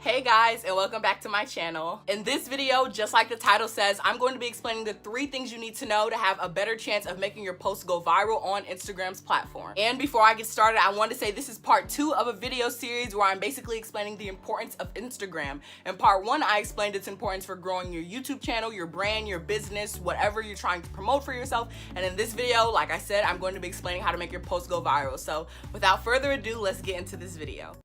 Hey guys, and welcome back to my channel. In this video, just like the title says, I'm going to be explaining the 3 things you need to know to have a better chance of making your posts go viral on Instagram's platform. And before I get started, I want to say this is part 2 of a video series where I'm basically explaining the importance of Instagram. In part 1, I explained its importance for growing your YouTube channel, your brand, your business, whatever you're trying to promote for yourself. And in this video, like I said, I'm going to be explaining how to make your posts go viral. So without further ado, let's get into this video.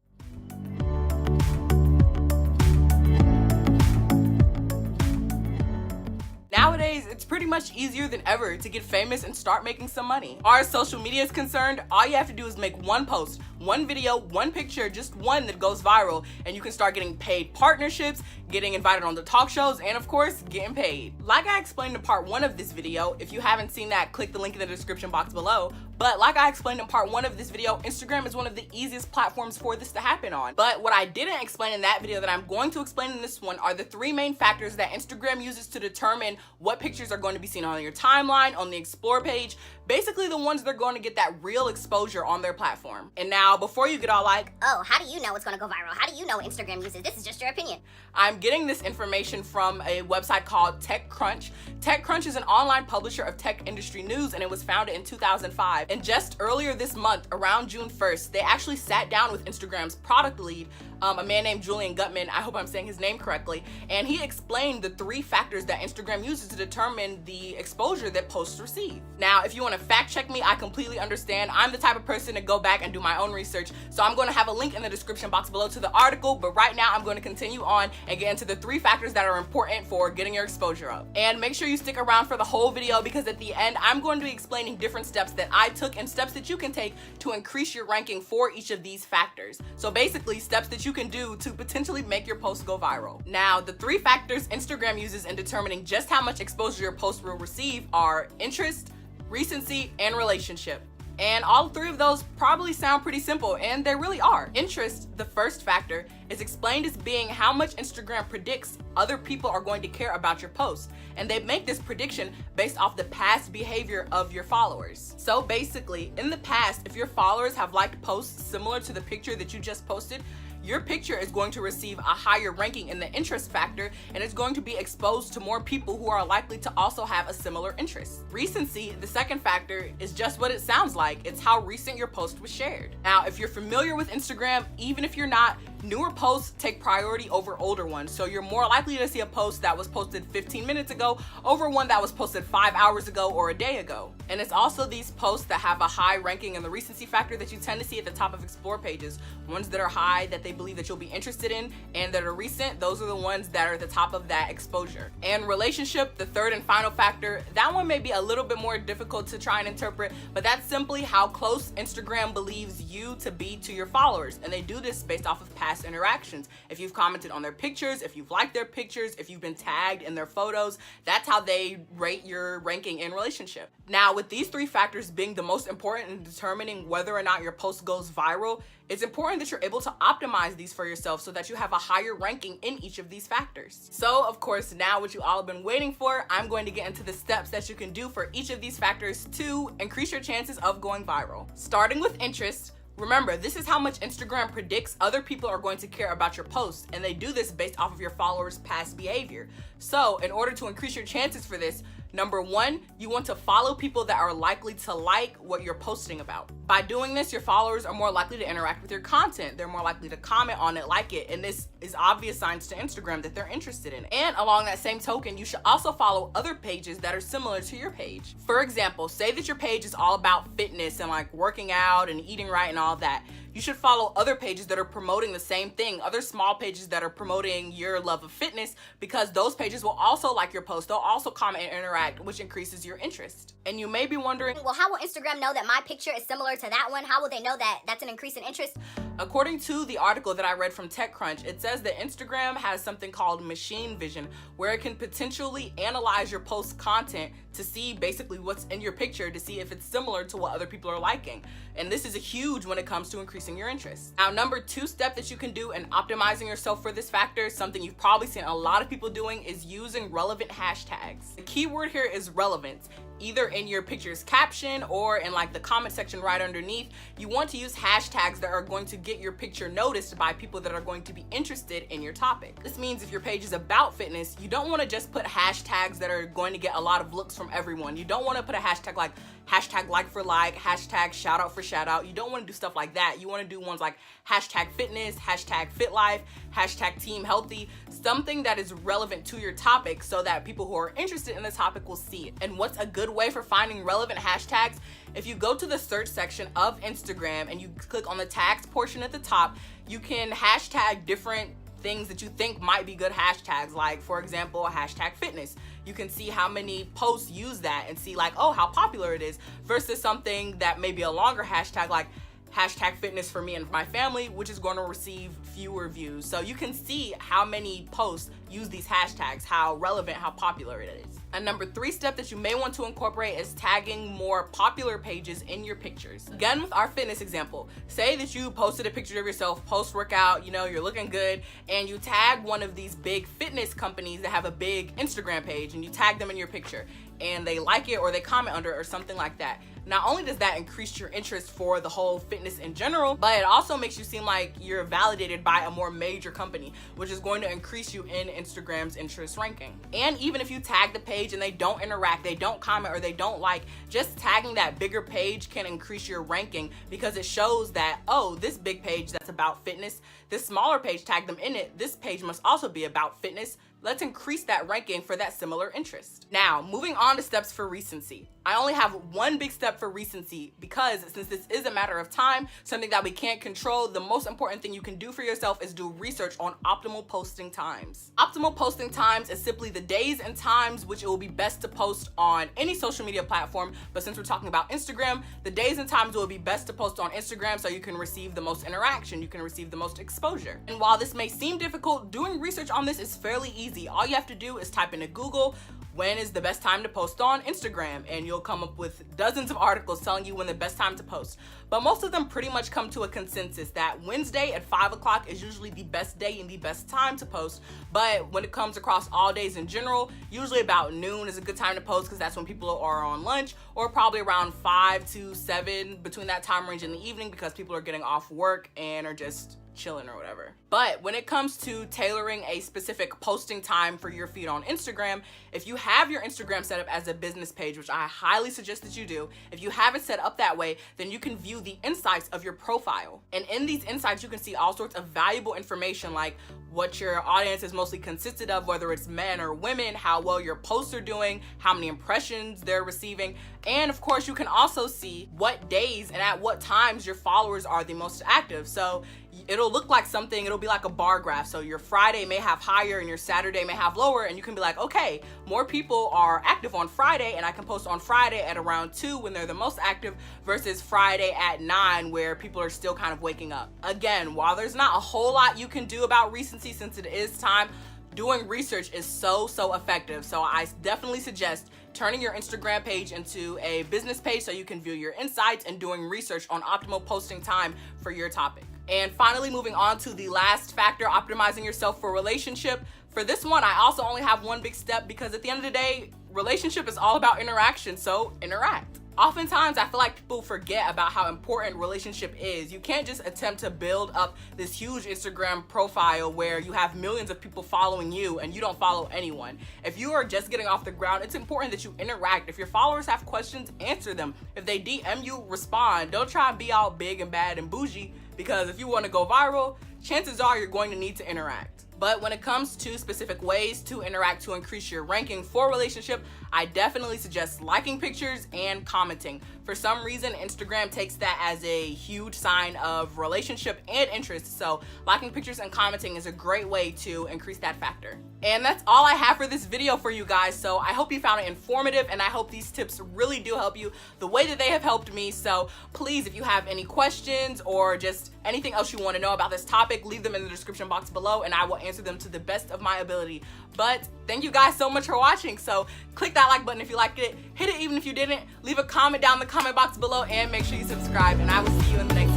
Nowadays, it's pretty much easier than ever to get famous and start making some money. As far as social media is concerned, all you have to do is make one post, one video, one picture, just one that goes viral, and you can start getting paid partnerships, getting invited on the talk shows, and of course, getting paid. Like I explained in part 1 of this video, if you haven't seen that, click the link in the description box below. But like I explained in part 1 of this video, Instagram is one of the easiest platforms for this to happen on. But what I didn't explain in that video that I'm going to explain in this one are the 3 main factors that Instagram uses to determine what pictures are going to be seen on your timeline, on the explore page, basically the ones that are going to get that real exposure on their platform. And now, before you get all like, oh, how do you know what's going to go viral? How do you know what Instagram uses? This is just your opinion. I'm getting this information from a website called TechCrunch. TechCrunch is an online publisher of tech industry news, and it was founded in 2005. And just earlier this month, around June 1st, they actually sat down with Instagram's product lead, a man named Julian Gutman, I hope I'm saying his name correctly, and he explained the 3 factors that Instagram uses to determine the exposure that posts receive. Now, if you want to fact check me, I completely understand. I'm the type of person to go back and do my own research, so I'm going to have a link in the description box below to the article, but right now I'm going to continue on and get into the 3 factors that are important for getting your exposure up. And make sure you stick around for the whole video, because at the end, I'm going to be explaining different steps that I took and steps that you can take to increase your ranking for each of these factors. So basically, steps that you can do to potentially make your post go viral. Now, the 3 factors Instagram uses in determining just how much exposure your post will receive are interest, recency, and relationship. And all 3 of those probably sound pretty simple, and they really are. Interest, the first factor, is explained as being how much Instagram predicts other people are going to care about your post. And they make this prediction based off the past behavior of your followers. So basically, in the past, if your followers have liked posts similar to the picture that you just posted, your picture is going to receive a higher ranking in the interest factor, and it's going to be exposed to more people who are likely to also have a similar interest. Recency, the second factor, is just what it sounds like. It's how recent your post was shared. Now, if you're familiar with Instagram, even if you're not, newer posts take priority over older ones. So you're more likely to see a post that was posted 15 minutes ago over one that was posted 5 hours ago or a day ago. And it's also these posts that have a high ranking in the recency factor that you tend to see at the top of explore pages. Ones that are high that they believe that you'll be interested in, and that are recent, those are the ones that are at the top of that exposure. And relationship, the third and final factor, that one may be a little bit more difficult to try and interpret, but that's simply how close Instagram believes you to be to your followers. And they do this based off of past interactions. If you've commented on their pictures, if you've liked their pictures, if you've been tagged in their photos, that's how they rate your ranking in relationship. Now, with these 3 factors being the most important in determining whether or not your post goes viral, it's important that you're able to optimize these for yourself so that you have a higher ranking in each of these factors. So, of course, now what you all have been waiting for, I'm going to get into the steps that you can do for each of these factors to increase your chances of going viral. Starting with interest, remember, this is how much Instagram predicts other people are going to care about your posts, and they do this based off of your followers' past behavior. So, in order to increase your chances for this, number 1, you want to follow people that are likely to like what you're posting about. By doing this, your followers are more likely to interact with your content. They're more likely to comment on it, like it, and this is obvious signs to Instagram that they're interested in it. And along that same token, you should also follow other pages that are similar to your page. For example, say that your page is all about fitness and like working out and eating right and all that. You should follow other pages that are promoting the same thing, other small pages that are promoting your love of fitness, because those pages will also like your post. They'll also comment and interact, which increases your interest. And you may be wondering, well, how will Instagram know that my picture is similar to that one? How will they know that that's an increase in interest? According to the article that I read from TechCrunch, it says that Instagram has something called machine vision, where it can potentially analyze your post content to see basically what's in your picture to see if it's similar to what other people are liking. And this is huge when it comes to increasing your interest. Now, number 2 step that you can do in optimizing yourself for this factor, something you've probably seen a lot of people doing, is using relevant hashtags. The key word here is relevance. either in your picture's caption or in like the comment section right underneath, you want to use hashtags that are going to get your picture noticed by people that are going to be interested in your topic. This means if your page is about fitness, you don't want to just put hashtags that are going to get a lot of looks from everyone. You don't want to put a hashtag like hashtag like for like, hashtag shout out for shout out. You don't want to do stuff like that. You want to do ones like hashtag fitness, hashtag fit life, hashtag team healthy, something that is relevant to your topic so that people who are interested in the topic will see it. And what's a good way for finding relevant hashtags? If you go to the search section of Instagram and you click on the tags portion at the top, you can hashtag different things that you think might be good hashtags. Like for example, hashtag fitness. You can see how many posts use that and see like, oh, how popular it is, versus something that may be a longer hashtag like hashtag fitness for me and my family, which is going to receive fewer views. So you can see how many posts use these hashtags, how relevant, how popular it is. A number 3 step that you may want to incorporate is tagging more popular pages in your pictures. Again, with our fitness example, say that you posted a picture of yourself post-workout, you know, you're looking good, and you tag one of these big fitness companies that have a big Instagram page, and you tag them in your picture, and they like it or they comment under it or something like that. Not only does that increase your interest for the whole fitness in general, but it also makes you seem like you're validated by a more major company, which is going to increase you in Instagram's interest ranking. And even if you tag the page and they don't interact, they don't comment, or they don't like, just tagging that bigger page can increase your ranking because it shows that, oh, this big page that's about fitness, this smaller page, tag them in it, this page must also be about fitness. Let's increase that ranking for that similar interest. Now, moving on to steps for recency. I only have one big step for recency because since this is a matter of time, something that we can't control, the most important thing you can do for yourself is do research on optimal posting times. Optimal posting times is simply the days and times which it will be best to post on any social media platform, but since we're talking about Instagram, the days and times it will be best to post on Instagram so you can receive the most interaction, you can receive the most exposure. And while this may seem difficult, doing research on this is fairly easy. All you have to do is type into Google, when is the best time to post on Instagram? And you'll come up with dozens of articles telling you when the best time to post. But most of them pretty much come to a consensus that Wednesday at 5 o'clock is usually the best day and the best time to post. But when it comes across all days in general, usually about noon is a good time to post because that's when people are on lunch, or probably around 5 to 7, between that time range in the evening because people are getting off work and are just chilling or whatever. But when it comes to tailoring a specific posting time for your feed on Instagram, if you have your Instagram set up as a business page, which I highly suggest that you do, if you have it set up that way, then you can view the insights of your profile. And in these insights, you can see all sorts of valuable information like what your audience is mostly consisted of, whether it's men or women, how well your posts are doing, how many impressions they're receiving. And of course, you can also see what days and at what times your followers are the most active. So it'll look like something, it'll be like a bar graph. So your Friday may have higher and your Saturday may have lower, and you can be like, okay, more people are active on Friday and I can post on Friday at around 2 when they're the most active versus Friday at 9 where people are still kind of waking up. Again, while there's not a whole lot you can do about recency since it is time, doing research is so effective. So I definitely suggest turning your Instagram page into a business page so you can view your insights and doing research on optimal posting time for your topic. And finally, moving on to the last factor, optimizing yourself for relationship. For this one, I also only have one big step because at the end of the day, relationship is all about interaction, so interact. Oftentimes, I feel like people forget about how important relationship is. You can't just attempt to build up this huge Instagram profile where you have millions of people following you and you don't follow anyone. If you are just getting off the ground, it's important that you interact. If your followers have questions, answer them. If they DM you, respond. Don't try and be all big and bad and bougie, because if you want to go viral, chances are you're going to need to interact. But when it comes to specific ways to interact to increase your ranking for relationship, I definitely suggest liking pictures and commenting. For some reason, Instagram takes that as a huge sign of relationship and interest, so liking pictures and commenting is a great way to increase that factor. And that's all I have for this video for you guys, so I hope you found it informative and I hope these tips really do help you the way that they have helped me. So please, if you have any questions or just anything else you want to know about this topic, leave them in the description box below and I will answer them to the best of my ability. But thank you guys so much for watching. So click that like button if you liked it, hit it even if you didn't, leave a comment down in the comment box below, and make sure you subscribe, and I will see you in the next